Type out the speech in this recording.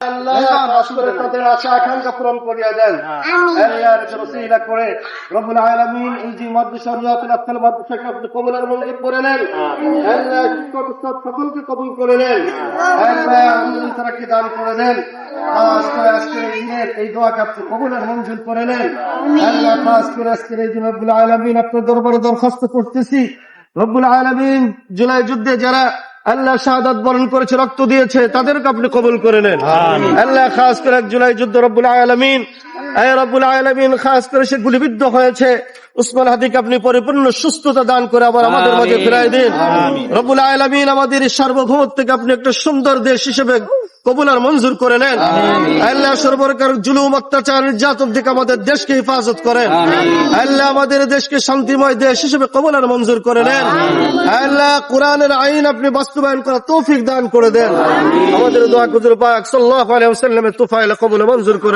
আল্লাহ খাস করে তাদের আশা আকাঙ্ক্ষা পূরণ করিয়া দেন। আল্লাহর ওসিলা করে রব্বুল আলামিন এই যে মাদ্রাসা রিয়াতুল আফসাল মাদ্রাসাকে আপনি কবুলের মঞ্জুর করে নেন। আল্লাহ শিক্ষক উস্তাদ সকলকে কবুল করে নেন। আল্লাহ আমল তারাকে দান করে দেন। খাস করে আজকের এই দিনের এই দোয়াকে আপনি কবুলের মঞ্জুর করে নেন। আল্লাহ খাস করে আজকের এই দিন রব্বুল আলামিন আপনার দরবারে দরখাস্ত করতেছি, রব্বুল আলামিন জুলাই যুদ্ধে যারা আল্লাহ শাহাদাত বরণ করেছে, রক্ত দিয়েছে, তাদেরকে আপনি কবুল করে নেন। আল্লাহ খাস করে জুলাই যুদ্ধ রব্বুল আলামিন, আয় রব্বুল আলামিন খাস করে সে গুলিবিদ্ধ হয়েছে, উসমান হাদিকে আপনি পরিপূর্ণ সুস্থতা দান করে আবার আমাদের মাঝে ফিরাই দিন। রব্বুল আলামিন আমাদের সার্বভৌমত্বকে আপনি একটা সুন্দর দেশ হিসেবে কবুল আর মঞ্জুর করে নেন। আল্লাহ সর্বপ্রকার জুলুম অত্যাচার নির্যাতন থেকে আমাদের দেশকে হেফাজত করেন। আল্লাহ আমাদের দেশকে শান্তিময় দেশ হিসেবে কবুল আর মঞ্জুর করে নেন। আল্লাহ কোরআনের আইন আপনি বাস্তবায়ন করার তৌফিক দান করে দেন। আমাদের দোয়া হুজুর পাক সাল্লাল্লাহু আলাইহি ওয়াসাল্লামের তোফায়েল কবুল মঞ্জুর করে